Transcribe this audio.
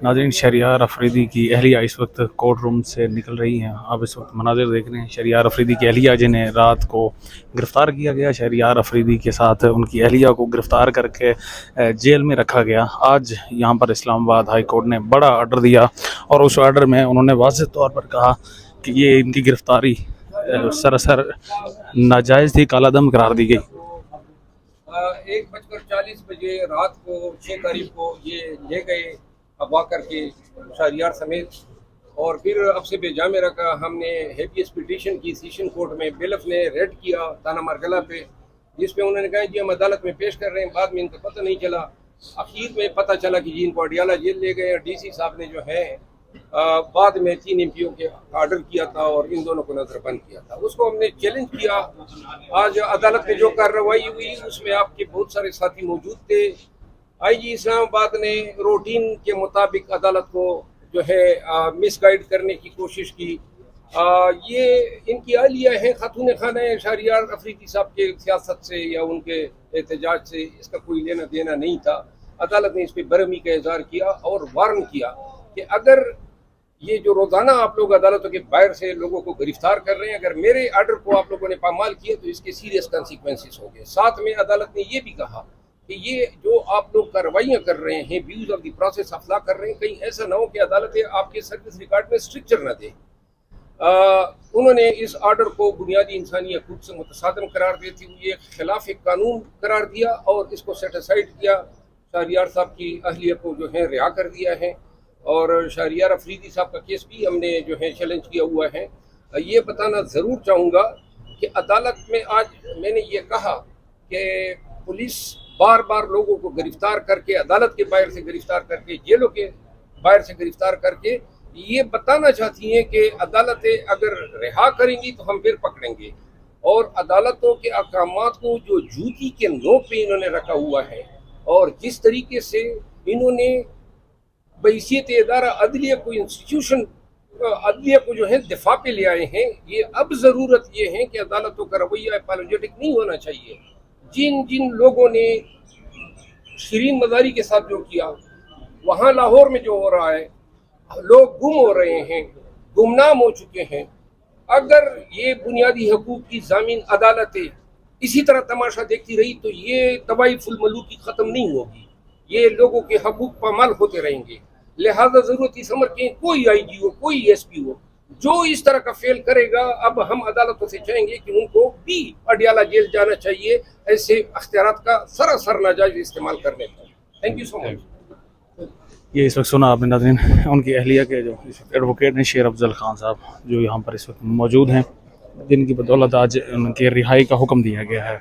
ناظرین، شہریار افریدی کی اہلیہ اس وقت کورٹ روم سے نکل رہی ہیں. آپ اس وقت مناظر دیکھ رہے ہیں. شہریار افریدی کی اہلیہ جنہیں رات کو گرفتار کیا گیا، شہریار افریدی کے ساتھ ان کی اہلیہ کو گرفتار کر کے جیل میں رکھا گیا. آج یہاں پر اسلام آباد ہائی کورٹ نے بڑا آرڈر دیا اور اس آرڈر میں انہوں نے واضح طور پر کہا کہ یہ ان کی گرفتاری سراسر ناجائز تھی، کالا دم قرار دی گئی. 1:40 رات کو 6 تاریخ کو یہ لے گئے اغوا کر کے شہریار سمیت، اور پھر اب سے بے جامع رکھا. ہم نے ہیبیس پٹیشن کی سیشن کورٹ میں. بیلف نے ریڈ کیا تانا مارگلا پہ، جس میں انہوں نے کہا جی ہم عدالت میں پیش کر رہے ہیں. بعد میں ان کا پتہ نہیں چلا. اخیر میں پتہ چلا کہ جی ان کو اڈیالہ جیل لے گئے. ڈی سی صاحب نے جو ہے بعد میں 3 MP کے آرڈر کیا تھا اور ان دونوں کو نظر بند کیا تھا. اس کو ہم نے چیلنج کیا. آج عدالت میں جو کارروائی ہوئی اس میں آپ کے بہت سارے ساتھی موجود تھے. آئی جی اسلام آباد نے روٹین کے مطابق عدالت کو جو ہے مس گائیڈ کرنے کی کوشش کی. یہ ان کی اہلیہ ہیں، خاتون خانہ شہریار افریدی صاحب کے سیاست سے یا ان کے احتجاج سے اس کا کوئی لینا دینا نہیں تھا. عدالت نے اس پہ برہمی کا اظہار کیا اور وارن کیا کہ اگر یہ جو روزانہ آپ لوگ عدالتوں کے باہر سے لوگوں کو گرفتار کر رہے ہیں، اگر میرے آرڈر کو آپ لوگوں نے پامال کیا تو اس کے سیریس کانسیکوینسز ہوں گے. ساتھ میں عدالت نے یہ بھی کہا کہ یہ جو آپ لوگ کارروائیاں کر رہے ہیں، abuse of the process of law کر رہے ہیں، کہیں ایسا نہ ہو کہ عدالتیں آپ کے سروس ریکارڈ میں اسٹرکچر نہ دیں. انہوں نے اس آرڈر کو بنیادی انسانی حقوق سے متصادم قرار دیتے ہوئے خلاف قانون قرار دیا اور اس کو سیٹ اسائڈ کیا. شہریار صاحب کی اہلیہ کو جو ہے رہا کر دیا ہے، اور شہریار افریدی صاحب کا کیس بھی ہم نے جو ہے چیلنج کیا ہوا ہے. یہ بتانا ضرور چاہوں گا کہ عدالت میں آج میں نے یہ کہا کہ پولیس بار بار لوگوں کو گرفتار کر کے، عدالت کے باہر سے گرفتار کر کے، جیلوں کے باہر سے گرفتار کر کے یہ بتانا چاہتی ہیں کہ عدالتیں اگر رہا کریں گی تو ہم پھر پکڑیں گے. اور عدالتوں کے احکامات کو جو جوتی کے نوک پہ انہوں نے رکھا ہوا ہے اور جس طریقے سے انہوں نے بحیثیت ادارہ عدلیہ کو انسٹیٹیوشن عدلیہ کو جو ہے دفاع پہ لے آئے ہیں، یہ اب ضرورت یہ ہے کہ عدالتوں کا رویہ اپالوجیٹک نہیں ہونا چاہیے. جن لوگوں نے شرین مزاری کے ساتھ جو کیا، وہاں لاہور میں جو ہو رہا ہے، لوگ گم ہو رہے ہیں، گمنام ہو چکے ہیں. اگر یہ بنیادی حقوق کی ضامن عدالتیں اسی طرح تماشا دیکھتی رہی تو یہ طوائف الملوکی ختم نہیں ہوگی، یہ لوگوں کے حقوق پامال ہوتے رہیں گے. لہذا ضرورت اس امر کے کوئی آئی جی ہو، کوئی ایس پی ہو، جو اس طرح کا فیل کرے گا، اب ہم عدالتوں سے چاہیں گے کہ ان کو بھی اڈیالہ جیل جانا چاہیے ایسے اختیارات کا سراسر ناجائز استعمال کرنے کا. تھینک یو سو مچ. یہ اس وقت سنا آپ نے ناظرین، ان کی اہلیہ کے جو ایڈوکیٹ ہیں شیر افضل خان صاحب، جو یہاں پر اس وقت موجود ہیں، جن کی بدولت آج ان کے رہائی کا حکم دیا گیا ہے.